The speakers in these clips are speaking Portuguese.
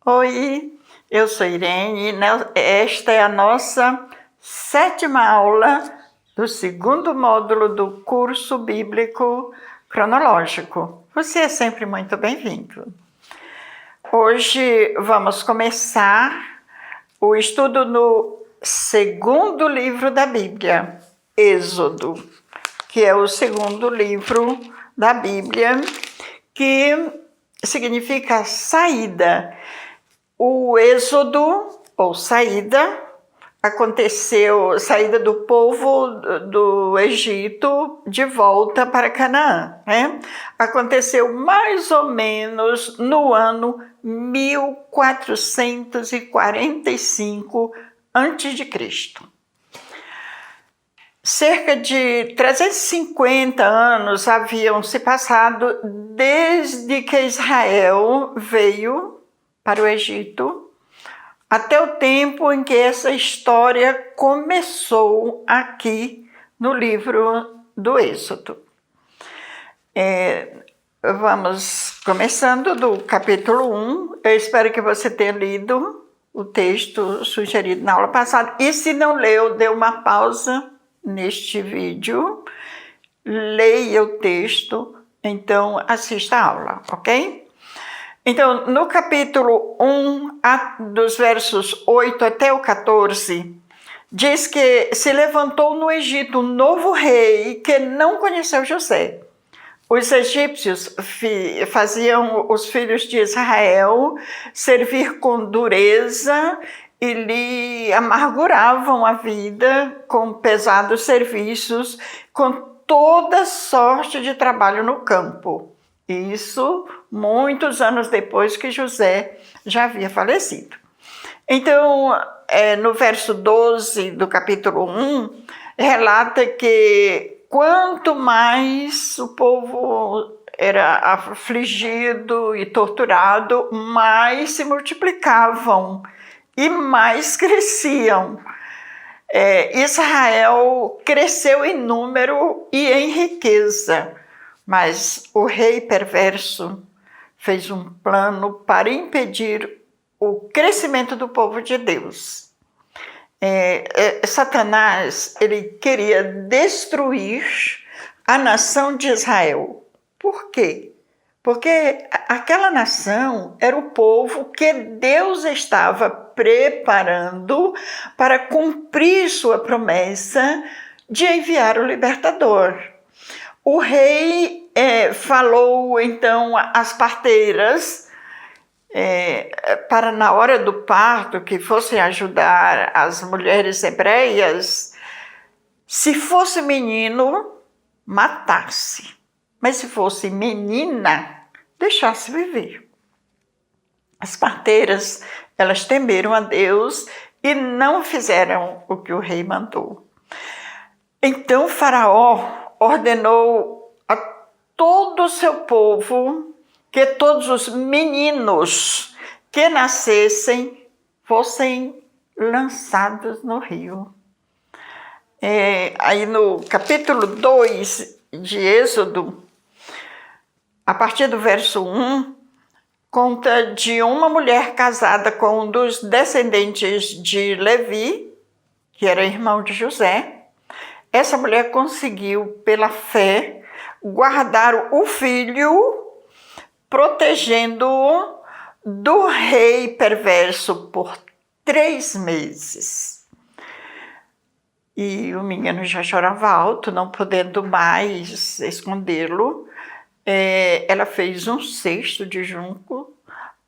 Oi, eu sou Irene e esta é a nossa 7ª aula do 2º módulo do curso bíblico cronológico. Você é sempre muito bem-vindo. Hoje vamos começar o estudo no 2º livro da Bíblia, Êxodo, que é o 2º livro da Bíblia, que significa saída. O êxodo, ou saída, aconteceu, saída do povo do Egito de volta para Canaã, né? Aconteceu mais ou menos no ano 1445 a.C. Cerca de 350 anos haviam se passado desde que Israel veio para o Egito, até o tempo em que essa história começou aqui no livro do Êxodo. Vamos começando do capítulo 1. Eu espero que você tenha lido o texto sugerido na aula passada. E se não leu, dê uma pausa neste vídeo, leia o texto, então assista a aula, ok? Então, no capítulo 1, dos versos 8 até o 14, diz que se levantou no Egito um novo rei que não conheceu José. Os egípcios faziam os filhos de Israel servir com dureza e lhe amarguravam a vida com pesados serviços, com toda sorte de trabalho no campo. Isso muitos anos depois que José já havia falecido. Então, no verso 12 do capítulo 1, relata que quanto mais o povo era afligido e torturado, mais se multiplicavam e mais cresciam. Israel cresceu em número e em riqueza, mas o rei perverso fez um plano para impedir o crescimento do povo de Deus. Satanás, ele queria destruir a nação de Israel. Por quê? Porque aquela nação era o povo que Deus estava preparando para cumprir sua promessa de enviar o libertador. O rei falou então às parteiras para na hora do parto que fossem ajudar as mulheres hebreias, se fosse menino, matasse, mas se fosse menina, deixasse viver. As parteiras, elas temeram a Deus e não fizeram o que o rei mandou. Então Faraó ordenou a todo o seu povo que todos os meninos que nascessem fossem lançados no rio. Aí no capítulo 2 de Êxodo, a partir do verso 1, conta de uma mulher casada com um dos descendentes de Levi, que era irmão de José. Essa mulher conseguiu, pela fé, guardar o filho, protegendo-o do rei perverso por 3 meses. E o menino já chorava alto, não podendo mais escondê-lo. Ela fez um cesto de junco,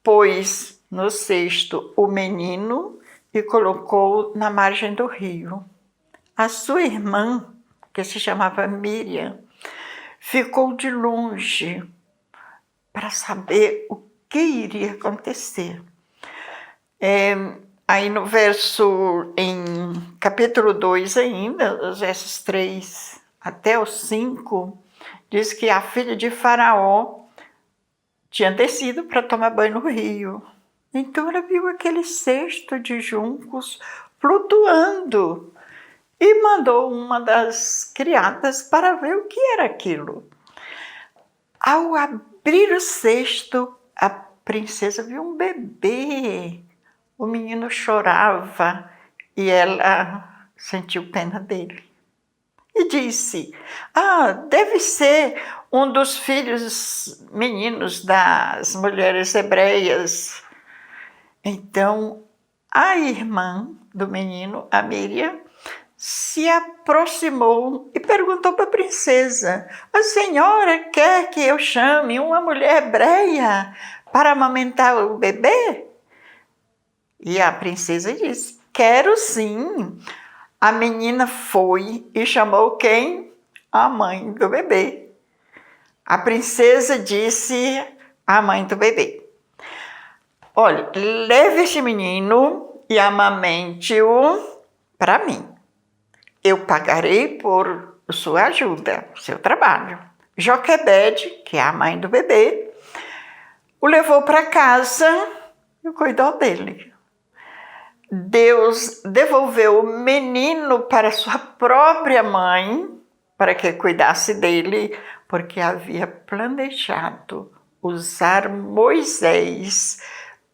pôs no cesto o menino e colocou na margem do rio. A sua irmã, que se chamava Miriam, ficou de longe para saber o que iria acontecer. Aí no em capítulo 2 ainda, os versos 3 até o 5, diz que a filha de Faraó tinha descido para tomar banho no rio. Então ela viu aquele cesto de juncos flutuando e mandou uma das criadas para ver o que era aquilo. Ao abrir o cesto, a princesa viu um bebê. O menino chorava e ela sentiu pena dele. E disse: deve ser um dos filhos meninos das mulheres hebreias. Então, a irmã do menino, a Miriam, se aproximou e perguntou para a princesa: a senhora quer que eu chame uma mulher hebreia para amamentar o bebê? E a princesa disse: quero sim. A menina foi e chamou quem? A mãe do bebê. A princesa disse à mãe do bebê: olha, leve este menino e amamente-o para mim. Eu pagarei por sua ajuda, seu trabalho. Joquebede, que é a mãe do bebê, o levou para casa e cuidou dele. Deus devolveu o menino para sua própria mãe, para que cuidasse dele, porque havia planejado usar Moisés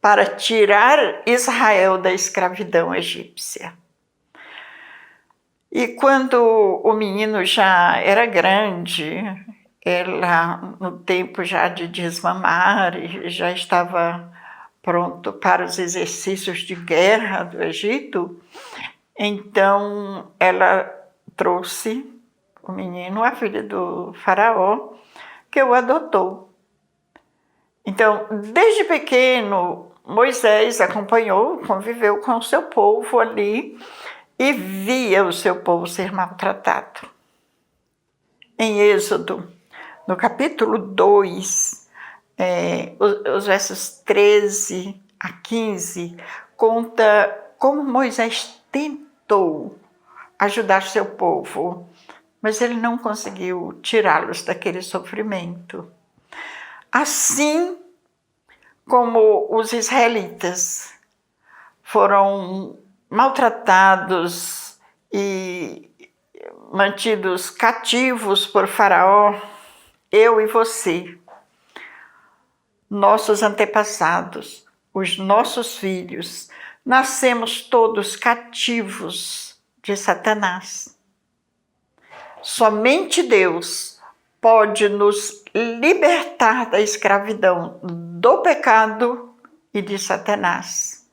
para tirar Israel da escravidão egípcia. E quando o menino já era grande, ela, no tempo já de desmamar, já estava pronto para os exercícios de guerra do Egito, então ela trouxe o menino, a filha do faraó, que o adotou. Então, desde pequeno, Moisés acompanhou, conviveu com o seu povo ali e via o seu povo ser maltratado. Em Êxodo, no capítulo 2, os versos 13 a 15, conta como Moisés tentou ajudar seu povo, mas ele não conseguiu tirá-los daquele sofrimento. Assim como os israelitas foram maltratados e mantidos cativos por Faraó, eu e você, nossos antepassados, os nossos filhos, nascemos todos cativos de Satanás. Somente Deus pode nos libertar da escravidão do pecado e de Satanás.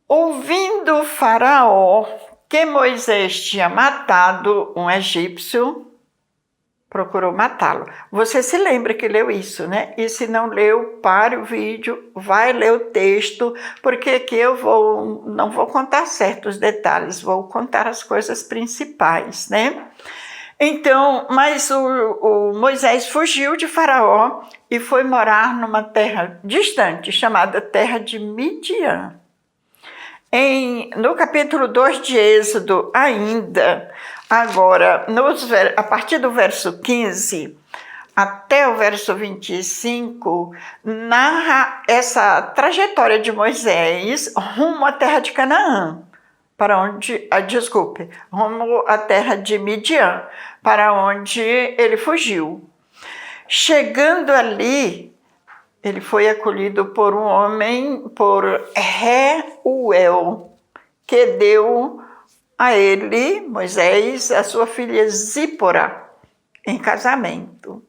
Ouvindo Faraó que Moisés tinha matado um egípcio, procurou matá-lo. Você se lembra que leu isso, né? E se não leu, pare o vídeo, vai ler o texto, porque aqui eu não vou contar certos detalhes, vou contar as coisas principais, né? Então, mas o Moisés fugiu de Faraó e foi morar numa terra distante, chamada terra de Midian. No capítulo 2 de Êxodo, ainda, agora, a partir do verso 15 até o verso 25, narra essa trajetória de Moisés rumo à terra de Canaã, rumo à terra de Midian, para onde ele fugiu. Chegando ali, ele foi acolhido por um homem, por Reuel, que deu a ele, Moisés, a sua filha Zípora, em casamento.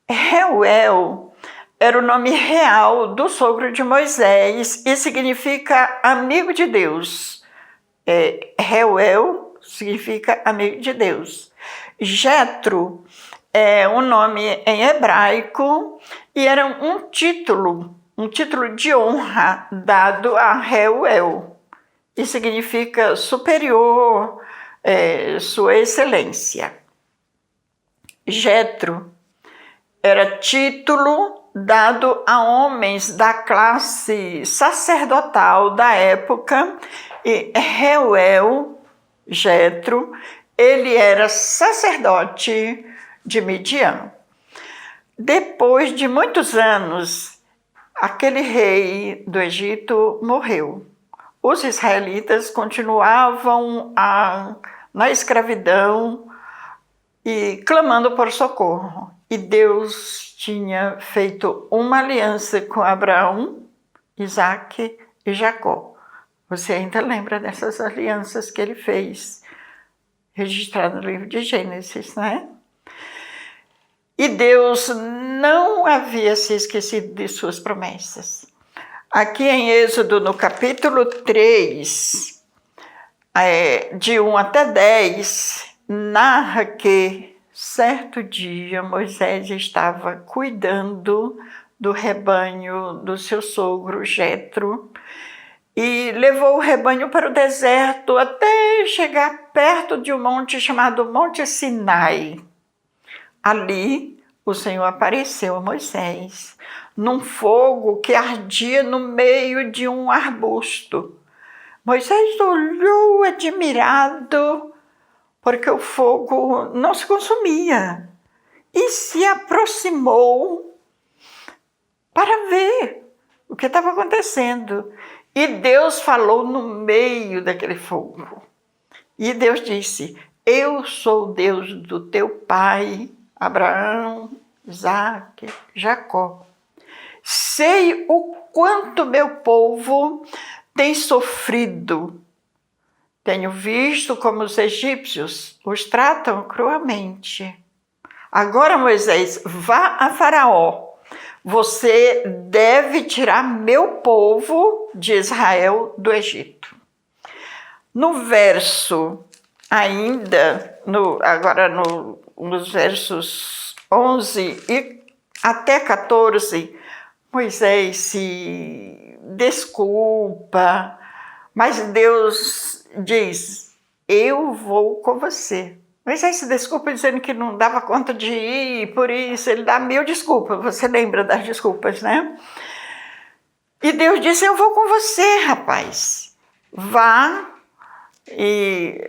Reuel era o nome real do sogro de Moisés e significa amigo de Deus. Reuel significa amigo de Deus. Jetro é um nome em hebraico e era um título de honra dado a Reuel, e significa superior, sua excelência. Jetro era título dado a homens da classe sacerdotal da época, e Reuel, Jetro, ele era sacerdote de Midian. Depois de muitos anos, aquele rei do Egito morreu. Os israelitas continuavam na escravidão e clamando por socorro. E Deus tinha feito uma aliança com Abraão, Isaque e Jacó. Você ainda lembra dessas alianças que ele fez, registrado no livro de Gênesis, né? E Deus não havia se esquecido de suas promessas. Aqui em Êxodo, no capítulo 3, de 1 até 10, narra que certo dia Moisés estava cuidando do rebanho do seu sogro Jetro e levou o rebanho para o deserto até chegar perto de um monte chamado Monte Sinai. Ali o Senhor apareceu a Moisés num fogo que ardia no meio de um arbusto. Moisés olhou admirado, porque o fogo não se consumia, e se aproximou para ver o que estava acontecendo. E Deus falou no meio daquele fogo. E Deus disse: eu sou o Deus do teu pai, Abraão, Isaque, Jacó. Sei o quanto meu povo tem sofrido. Tenho visto como os egípcios os tratam cruelmente. Agora, Moisés, vá a Faraó. Você deve tirar meu povo de Israel do Egito. No verso, nos versos 11 e até 14, Moisés se desculpa, mas Deus diz: eu vou com você. Moisés se desculpa dizendo que não dava conta de ir, por isso ele dá 1000 desculpas. Você lembra das desculpas, né? E Deus disse: eu vou com você, rapaz. Vá e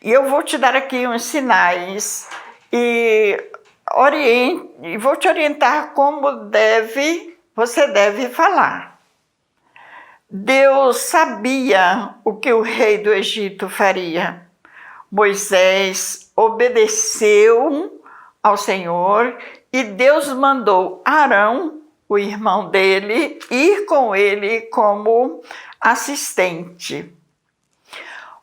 eu vou te dar aqui uns sinais e vou te orientar como você deve falar. Deus sabia o que o rei do Egito faria. Moisés obedeceu ao Senhor e Deus mandou Arão, o irmão dele, ir com ele como assistente.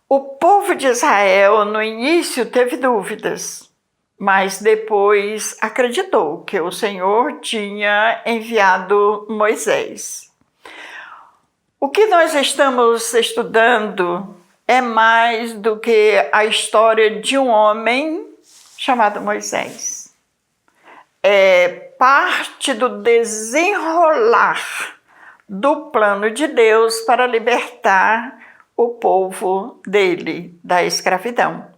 O povo de Israel, no início, teve dúvidas, mas depois acreditou que o Senhor tinha enviado Moisés. O que nós estamos estudando é mais do que a história de um homem chamado Moisés. É parte do desenrolar do plano de Deus para libertar o povo dele da escravidão.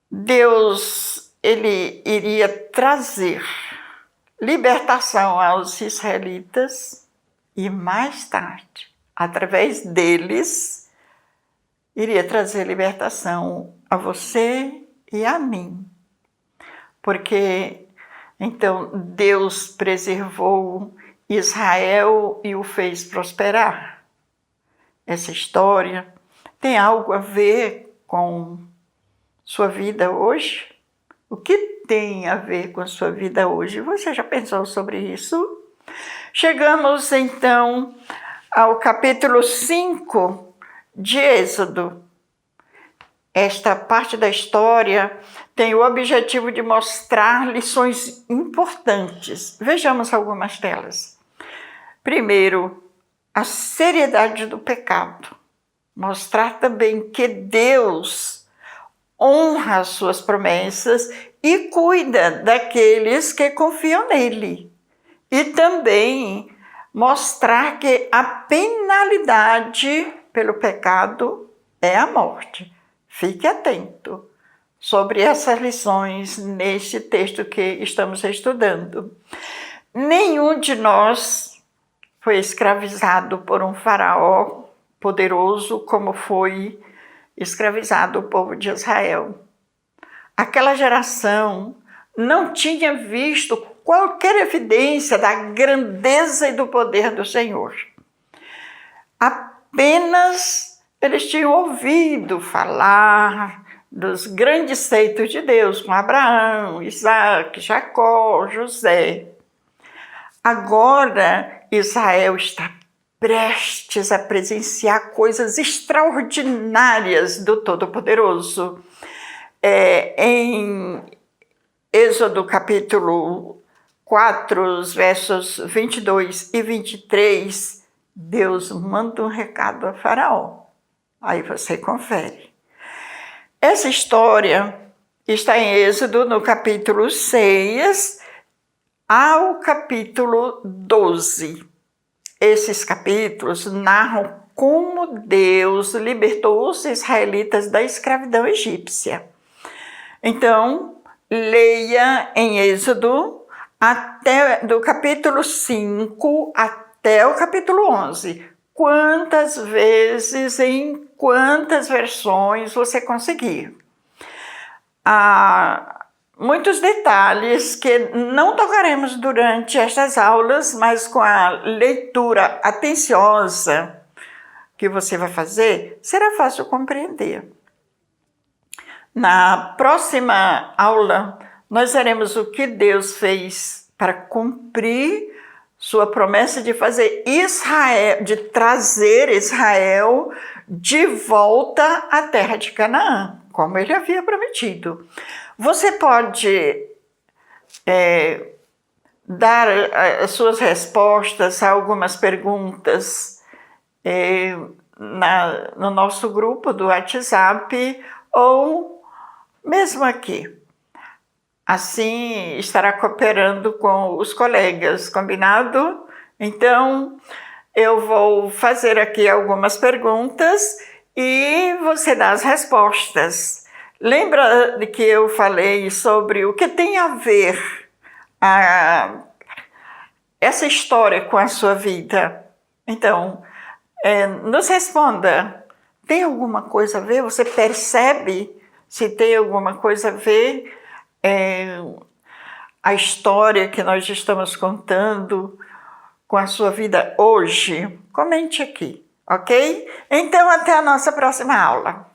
Deus, ele iria trazer libertação aos israelitas e mais tarde, através deles, iria trazer libertação a você e a mim. Porque, então, Deus preservou Israel e o fez prosperar. Essa história tem algo a ver com sua vida hoje? O que tem a ver com a sua vida hoje? Você já pensou sobre isso? Chegamos, então, ao capítulo 5 de Êxodo. Esta parte da história tem o objetivo de mostrar lições importantes. Vejamos algumas delas. Primeiro, a seriedade do pecado. Mostrar também que Deus honra as suas promessas e cuida daqueles que confiam nele. E também mostrar que a penalidade pelo pecado é a morte. Fique atento sobre essas lições neste texto que estamos estudando. Nenhum de nós foi escravizado por um faraó poderoso como foi escravizado o povo de Israel. Aquela geração não tinha visto qualquer evidência da grandeza e do poder do Senhor. Apenas eles tinham ouvido falar dos grandes feitos de Deus com Abraão, Isaac, Jacó, José. Agora Israel está prestes a presenciar coisas extraordinárias do Todo-Poderoso. Em Êxodo capítulo 4, os versos 22 e 23, Deus manda um recado a Faraó. Aí você confere. Essa história está em Êxodo, no capítulo 6 ao capítulo 12. Esses capítulos narram como Deus libertou os israelitas da escravidão egípcia. Então, leia em Êxodo do capítulo 5 até o capítulo 11. Quantas vezes, em quantas versões você conseguir. Muitos detalhes que não tocaremos durante estas aulas, mas com a leitura atenciosa que você vai fazer, será fácil compreender. Na próxima aula, nós veremos o que Deus fez para cumprir sua promessa de trazer Israel de volta à terra de Canaã, como ele havia prometido. Você pode dar as suas respostas a algumas perguntas no nosso grupo do WhatsApp ou mesmo aqui. Assim estará cooperando com os colegas, combinado? Então, eu vou fazer aqui algumas perguntas e você dá as respostas. Lembra de que eu falei sobre o que tem a ver essa história com a sua vida? Então, nos responda. Tem alguma coisa a ver? Você percebe se tem alguma coisa a ver a história que nós estamos contando com a sua vida hoje? Comente aqui, ok? Então, até a nossa próxima aula.